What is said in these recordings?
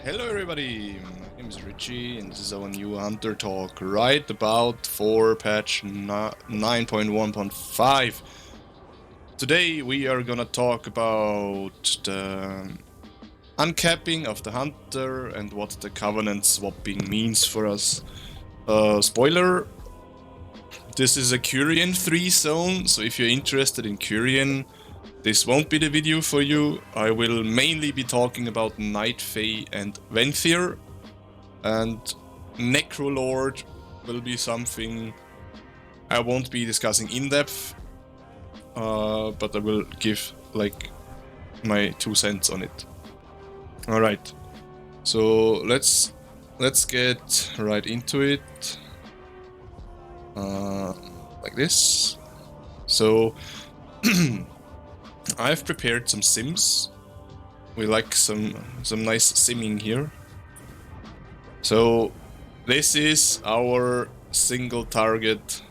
Hello everybody, my name is Richie and this is our new Huntertalk right about for patch 9.1.5. Today we are gonna talk about the uncapping of the Hunter and what the Covenant swapping means for us. Spoiler, this is a Curian 3 zone, so if you're interested in Curian, this won't be the video for you. I will mainly be talking about Night Fae and Venthyr, and Necrolord will be something I won't be discussing in depth, but I will give like my 2 cents on it. Alright, so let's get right into it, like this. So I've prepared some sims. We like some nice simming here. So this is our single target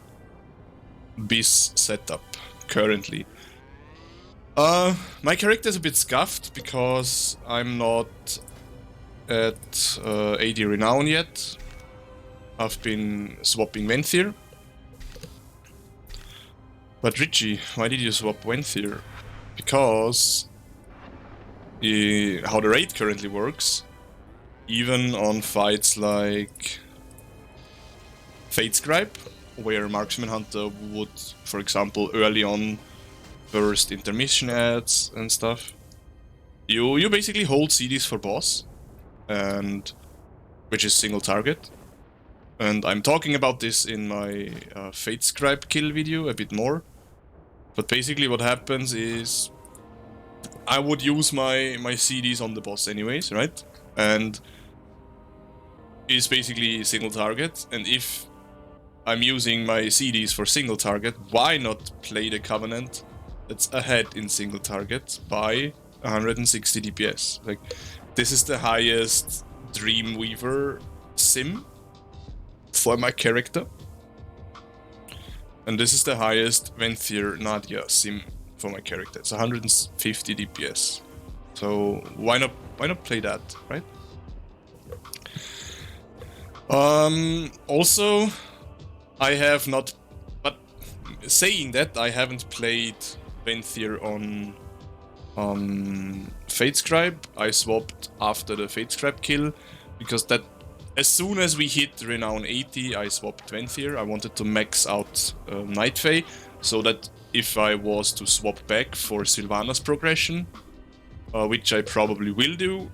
bis setup currently. My character is a bit scuffed because I'm not at 80 renown yet. I've been swapping Venthyr. But Richie, why did you swap Venthyr? Because how the raid currently works, even on fights like Fatescribe, where Marksman Hunter would, for example, early on burst intermission ads and stuff, you basically hold CDs for boss, and which is single target. And I'm talking about this in my Fatescribe kill video a bit more. But basically what happens is I would use my CDs on the boss anyways, right? And it's basically single target. And if I'm using my CDs for single target, why not play the Covenant that's ahead in single target by 160 DPS? Like, this is the highest Dreamweaver sim for my character. And this is the highest Venthyr Nadia sim for my character. It's 150 DPS. So why not play that, right? Also, I have not, but saying that, I haven't played Venthyr on Fatescribe. I swapped after the Fatescribe kill because that, as soon as we hit renown 80, I swapped Venthyr. I wanted to max out Night Fae, so that if I was to swap back for Sylvanas progression, which I probably will do,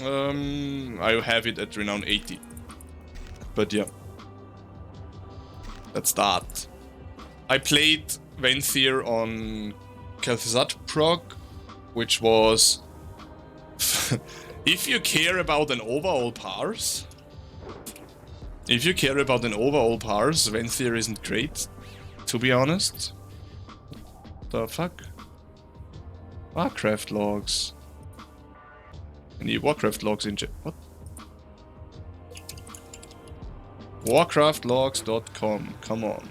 I have it at renown 80. But yeah, that's that. I played Venthyr on Kel'Thuzad prog, which was... If you care about an overall parse, Venthyr isn't great, to be honest. The fuck? Warcraft logs. I need Warcraft logs in what? Warcraftlogs.com, come on.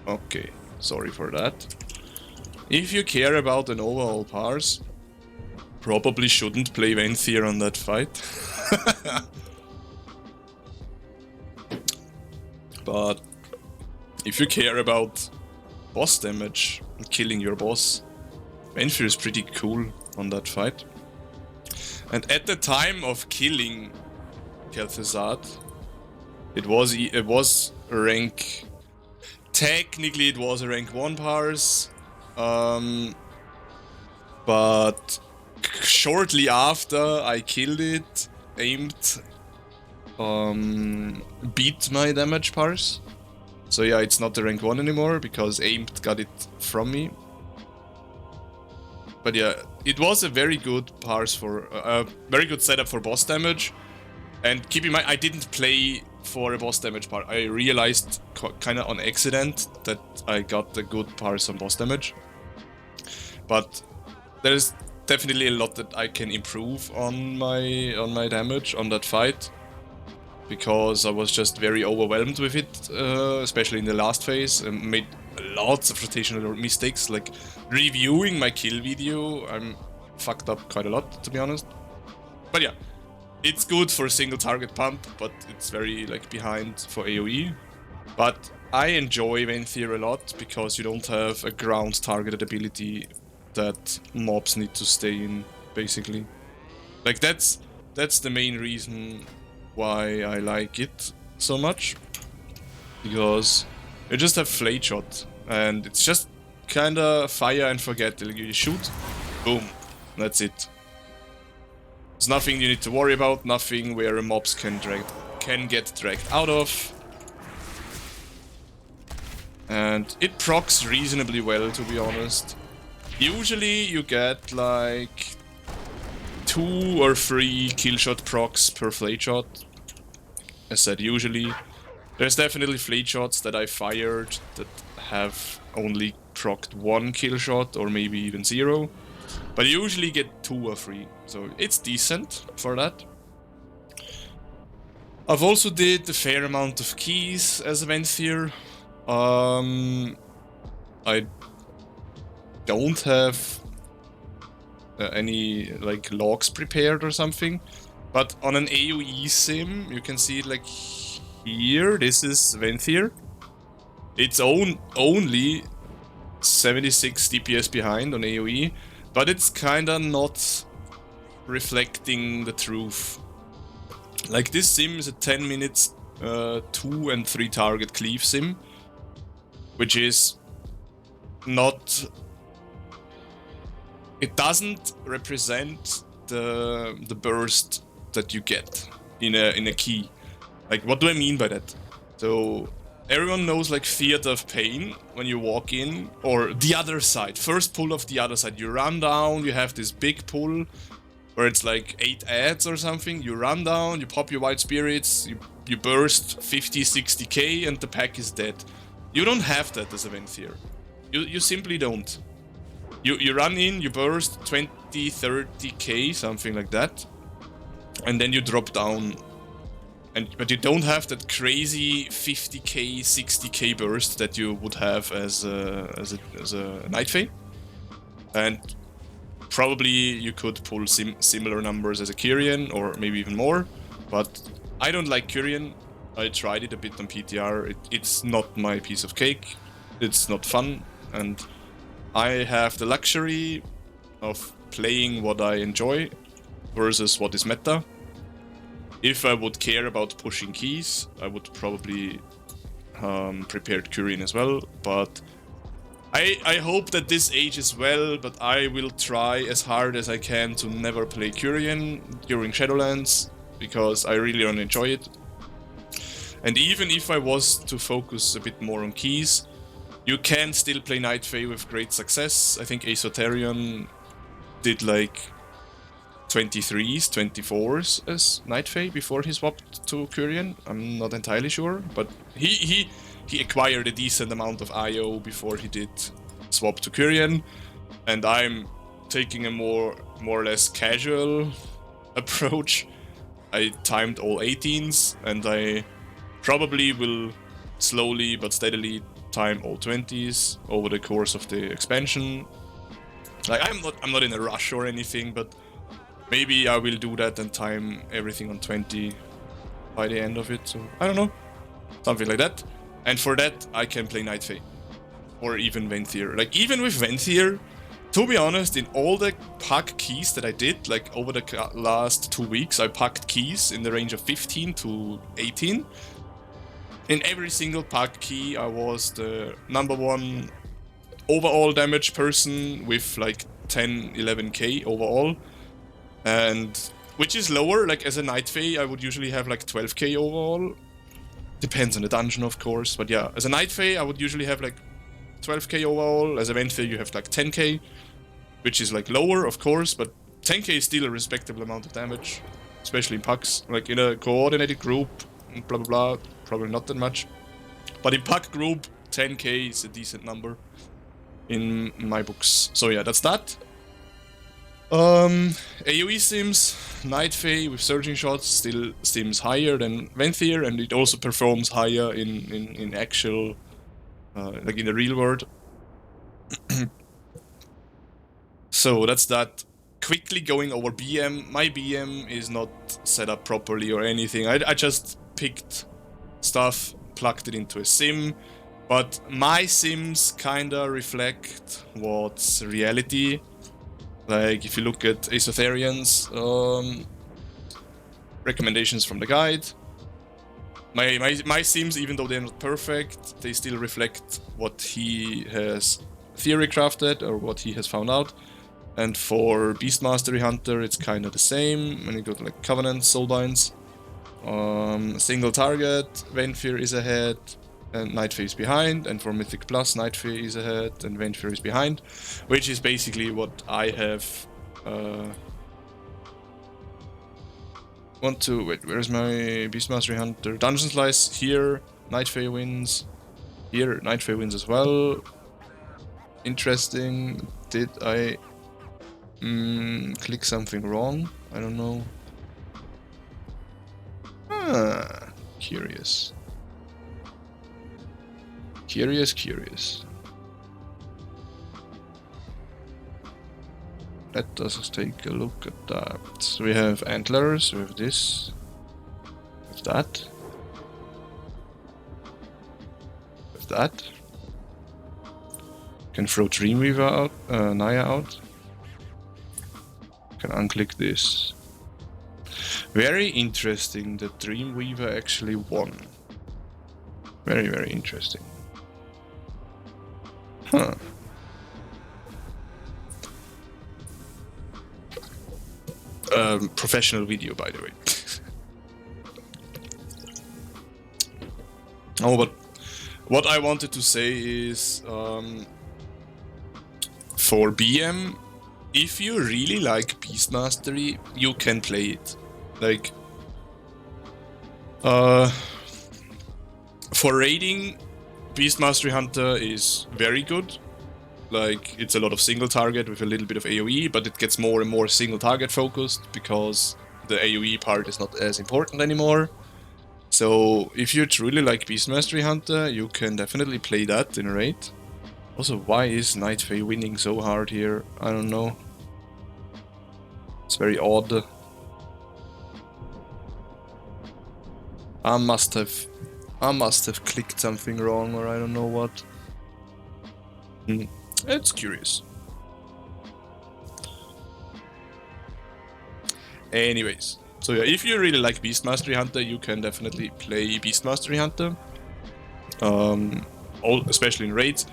Okay, sorry for that. If you care about an overall parse, probably shouldn't play Venthyr on that fight. But if you care about boss damage and killing your boss, Venthyr is pretty cool on that fight. And at the time of killing Kel'Thuzad, it was rank... Technically it was a rank 1 parse, but shortly after I killed it, aimed beat my damage parse. So yeah, it's not the rank 1 anymore because aimed got it from me. But yeah, it was a very good parse for a very good setup for boss damage. And keep in mind, I didn't play for a boss damage part. I realized kind of on accident that I got a good parse on boss damage. But there's definitely a lot that I can improve on my damage on that fight, because I was just very overwhelmed with it, especially in the last phase, and made lots of rotational mistakes, like reviewing my kill video. I'm fucked up quite a lot, to be honest. But yeah, it's good for single target pump, but it's very like behind for AoE. But I enjoy Venthyr a lot because you don't have a ground targeted ability that mobs need to stay in, basically. Like that's the main reason why I like it so much. Because you just have Flade Shot, and it's just kinda fire and forget. You shoot, boom, that's it. There's nothing you need to worry about, nothing where mobs can get dragged out of. And it procs reasonably well, to be honest. Usually you get like 2 or 3 killshot procs per Flade Shot. As said, usually. There's definitely Flade Shots that I fired that have only procced 1 killshot or maybe even 0. But you usually get 2 or 3, so it's decent for that. I've also did a fair amount of keys as a Venthyr. I don't have any like logs prepared or something, but on an AoE sim, you can see it like here. This is Venthyr. It's only 76 DPS behind on AoE, but it's kinda not reflecting the truth. Like this sim is a 10 minutes 2 and 3 target cleave sim, which is not... It doesn't represent the burst that you get in a key. Like, what do I mean by that? So everyone knows like Theater of Pain when you walk in, or the other side, first pull of the other side. You run down, you have this big pull where it's like 8 ads or something. You run down, you pop your white spirits, you burst 50, 60k and the pack is dead. You don't have that as a Venthyr. You simply don't. You run in, you burst 20, 30k, something like that, and then you drop down. But you don't have that crazy 50k, 60k burst that you would have as a Night Fae. And probably you could pull similar numbers as a Kyrian, or maybe even more. But I don't like Kyrian. I tried it a bit on PTR. It's not my piece of cake. It's not fun, and I have the luxury of playing what I enjoy versus what is meta. If I would care about pushing keys, I would probably prepare Kyrian as well, but I hope that this ages well, but I will try as hard as I can to never play Kyrian during Shadowlands, because I really don't enjoy it. And even if I was to focus a bit more on keys, you can still play Night Fae with great success. I think Aesoterion did like 23s, 24s as Night Fae before he swapped to Kyrian. I'm not entirely sure, but he acquired a decent amount of IO before he did swap to Kyrian, and I'm taking a more or less casual approach. I timed all 18s, and I probably will slowly but steadily time all 20s over the course of the expansion. Like I'm not in a rush or anything, but maybe I will do that and time everything on 20 by the end of it. So I don't know, something like that. And for that I can play Night Fae or even Venthyr. Like even with Venthyr, to be honest, in all the pack keys that I did, like over the last 2 weeks, I packed keys in the range of 15 to 18. In every single pack key, I was the #1 overall damage person with like 10, 11k overall. And which is lower, like as a Night Fae, I would usually have like 12k overall. Depends on the dungeon, of course, but yeah, as a Night Fae, I would usually have like 12k overall. As a Venthyr, you have like 10k, which is like lower, of course, but 10k is still a respectable amount of damage, especially in packs. Like in a coordinated group, blah blah blah, probably not that much. But in pack group, 10k is a decent number in my books. So yeah, that's that. AoE sims, Night Fae with surging shots still seems higher than Venthyr, and it also performs higher in actual, like in the real world. So that's that. quickly going over BM, my BM is not set up properly or anything. I just picked stuff, plugged it into a sim, but my sims kinda reflect what's reality. Like if you look at Aesotherian's recommendations from the guide, my sims, even though they're not perfect, they still reflect what he has theory crafted or what he has found out. And for Beast Mastery Hunter, it's kind of the same. When you go to like Covenant, Soulbinds, single target, Venthyr is ahead, and Nightfey is behind. And for Mythic Plus, Nightfey is ahead, and Venthyr is behind, which is basically what I have. Wait, where's my Beast Mastery Hunter? Dungeon Slice here, Nightfey wins. Here, Nightfey wins as well. Interesting. Did I click something wrong? I don't know. Curious. Curious. Let us take a look at that. So we have antlers, we have this, with that, with that. Can throw Dreamweaver out, Naya out. Can unclick this. Very interesting that Dreamweaver actually won. Very, very interesting. Huh. Professional video, by the way. Oh, but what I wanted to say is, for BM, if you really like Beast Mastery, you can play it. Like, for raiding, Beast Mastery Hunter is very good. Like, it's a lot of single target with a little bit of AoE, but it gets more and more single target focused because the AoE part is not as important anymore. So, if you truly like Beast Mastery Hunter, you can definitely play that in a raid. Also, why is Nightfey winning so hard here? I don't know. It's very odd. I must have clicked something wrong, or I don't know what. It's curious. Anyways, so yeah, if you really like Beast Mastery Hunter, you can definitely play Beast Mastery Hunter. Especially in raids.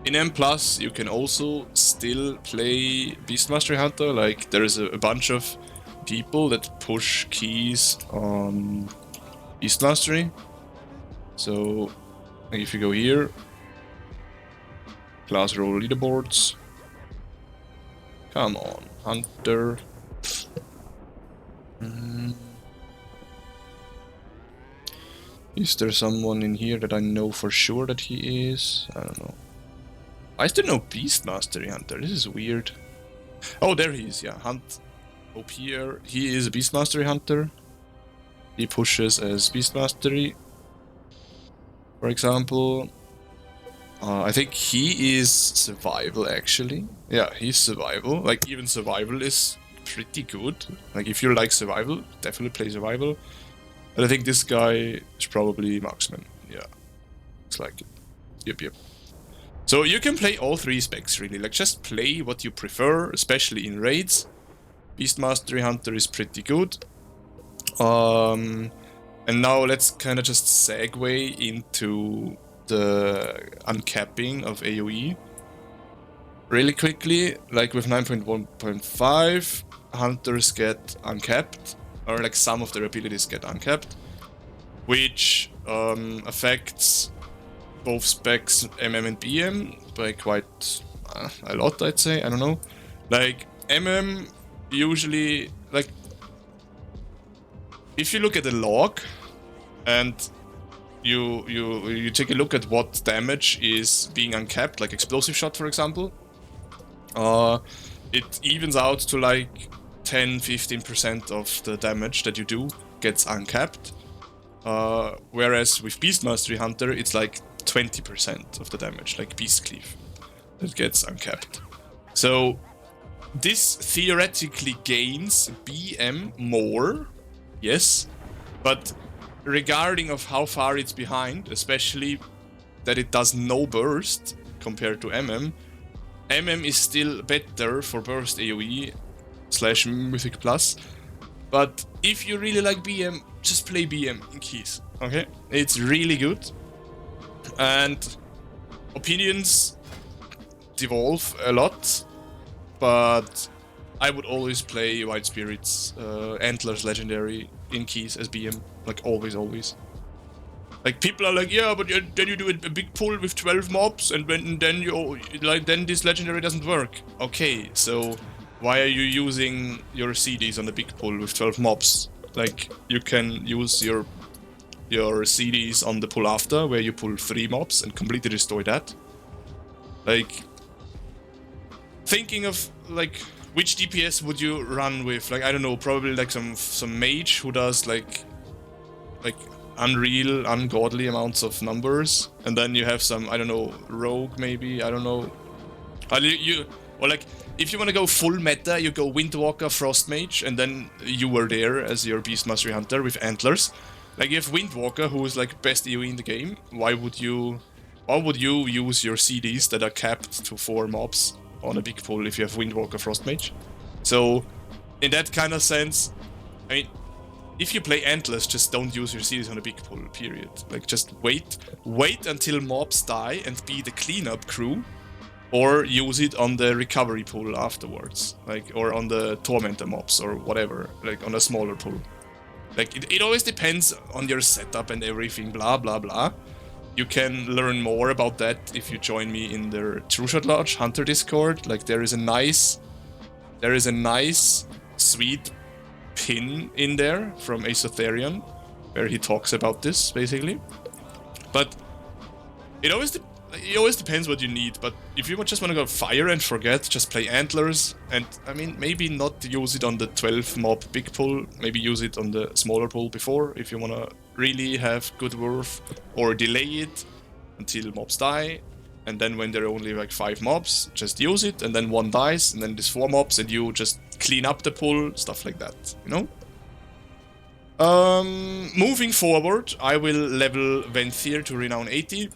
In M+, you can also still play Beast Mastery Hunter. Like, there is a bunch of people that push keys on Beast Mastery. So, if you go here, class role leaderboards. Come on, Hunter. Is there someone in here that I know for sure that he is? I don't know. I still know Beast Mastery Hunter. This is weird. Oh, there he is. Yeah, Hunt up here. He is a Beast Mastery Hunter. He pushes as Beast Mastery, for example. I think he is survival, actually. Yeah, he's survival. Like, even survival is pretty good. Like, if you like survival, definitely play survival. But I think this guy is probably marksman. Yeah, looks like it. Yep. So you can play all three specs, really. Like, just play what you prefer, especially in raids. Beast Mastery Hunter is pretty good. And now let's kind of just segue into the uncapping of AoE. Really quickly, like with 9.1.5, Hunters get uncapped, or like some of their abilities get uncapped, which affects both specs MM and BM by quite a lot, I'd say. I don't know. Like, MM usually, like, if you look at the log and you take a look at what damage is being uncapped, like explosive shot, for example, it evens out to like 10-15% of the damage that you do gets uncapped. Whereas with Beast Mastery Hunter, it's like 20% of the damage, like Beast Cleave, that gets uncapped. So this theoretically gains BM more, yes, but regarding of how far it's behind, especially that it does no burst compared to MM is still better for burst AoE / Mythic Plus. But if you really like BM, just play BM in keys, okay? It's really good. And opinions devolve a lot, but I would always play White Spirits, Antlers Legendary in keys as BM, like always. Like people are like, yeah, but then you do a big pull with 12 mobs, and then this legendary doesn't work. Okay, so why are you using your CDs on the big pull with 12 mobs? Like you can use your CDs on the pull after, where you pull 3 mobs and completely destroy that. Like thinking of like which DPS would you run with? Like I don't know, probably like some mage who does like ungodly amounts of numbers, and then you have some, I don't know, rogue maybe, I don't know. Or like if you want to go full meta, you go Windwalker, Frost Mage, and then you were there as your Beast Mastery Hunter with Antlers. Like you have Windwalker, who is like best AoE in the game. Why would you use your CDs that are capped to 4 mobs on a big pull if you have Windwalker, Frost Mage? So in that kind of sense, I mean, if you play Antlers, just don't use your CDs on a big pull, period. Like just wait until mobs die and be the cleanup crew, or use it on the recovery pool afterwards, like, or on the Tormentor mobs or whatever, like on a smaller pool. Like it always depends on your setup and everything, blah blah blah. You can learn more about that if you join me in the True Shot Lodge Hunter Discord. Like there is a nice sweet pin in there from Asotherion where he talks about this basically. But it always depends what you need. But if you just want to go fire and forget, just play Antlers. And I mean, maybe not use it on the 12 mob big pull, maybe use it on the smaller pull before if you want to really have good worth, or delay it until mobs die, and then when there are only like 5 mobs, just use it, and then 1 dies, and then there's 4 mobs, and you just clean up the pull, stuff like that, you know? Moving forward, I will level Venthyr to Renown 80.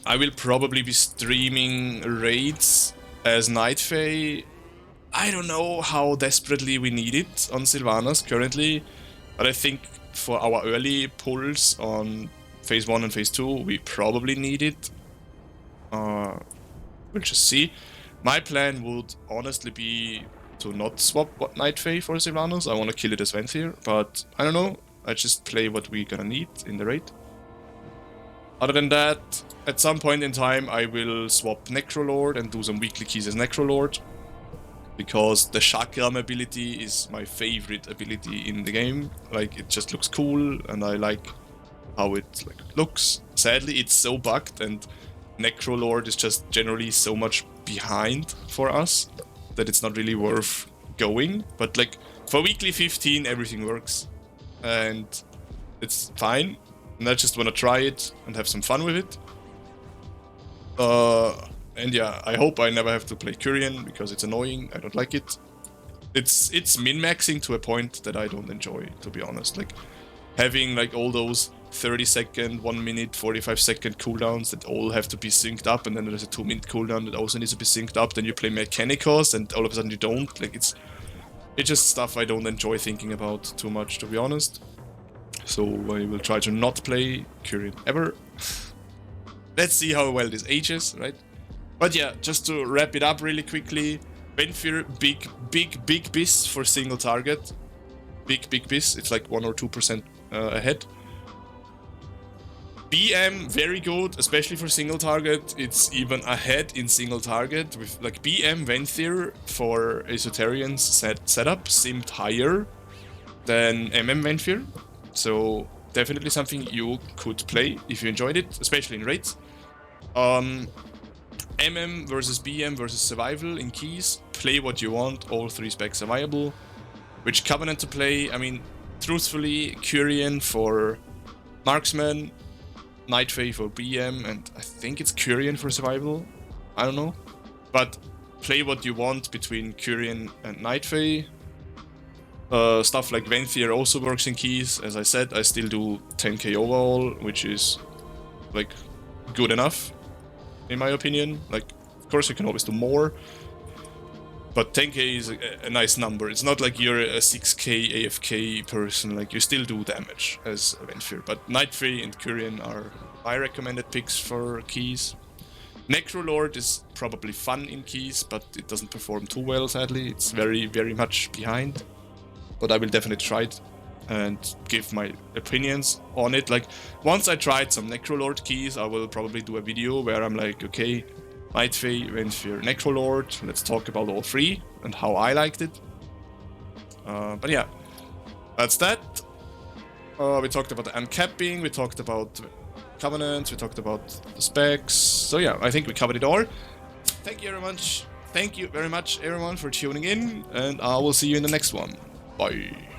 I will probably be streaming raids as Night Fae. I don't know how desperately we need it on Sylvanas currently, but I think for our early pulls on Phase 1 and Phase 2, we probably need it. We'll just see. My plan would honestly be to not swap Night Fae for Sylvanas. I want to kill it as Venthyr, but I don't know. I just play what we're gonna need in the raid. Other than that, at some point in time, I will swap Necrolord and do some weekly keys as Necrolord, because the Chakram ability is my favorite ability in the game. Like, it just looks cool, and I like how it looks. Sadly, it's so bugged, and Necrolord is just generally so much behind for us that it's not really worth going. But like, for weekly 15, everything works, and it's fine. And I just want to try it and have some fun with it. And yeah, I hope I never have to play Kyrian, because it's annoying. I don't like it. It's min-maxing to a point that I don't enjoy, to be honest. Like, having like all those 30-second, 1 minute, 45-second cooldowns that all have to be synced up, and then there's a 2-minute cooldown that also needs to be synced up. Then you play Mechanicos, and all of a sudden you don't. Like, it's just stuff I don't enjoy thinking about too much, to be honest. So I will try to not play Kyrian ever. Let's see how well this ages, right? But yeah, just to wrap it up really quickly, Venthyr, big bis for single target. Big bis, it's like 1 or 2% ahead. BM, very good, especially for single target. It's even ahead in single target, with like BM Venthyr for Asotherian's setup seemed higher than MM Venthyr. So definitely something you could play if you enjoyed it, especially in raids. MM versus BM versus survival in keys. Play what you want, all 3 specs are viable. Which Covenant to play? I mean, truthfully, Kyrian for Marksman, Night Fae for BM, and I think it's Kyrian for survival. I don't know. But play what you want between Kyrian and Night Fae. Stuff like Venthyr also works in keys. As I said, I still do 10k overall, which is like good enough in my opinion. Like, of course you can always do more, but 10k is a nice number. It's not like you're a 6k AFK person, like you still do damage as Venthyr. But Night Fae and Kyrian are my recommended picks for keys. Necrolord is probably fun in keys, but it doesn't perform too well, sadly. It's very, very much behind. But I will definitely try it and give my opinions on it. Like, once I tried some Necrolord keys, I will probably do a video where I'm like, okay, Night Fae, Venthyr, Necrolord, let's talk about all three and how I liked it. But yeah, that's that. We talked about the uncapping, we talked about Covenants, we talked about the specs. So yeah, I think we covered it all. Thank you very much. Thank you very much, everyone, for tuning in, and I will see you in the next one. Bye.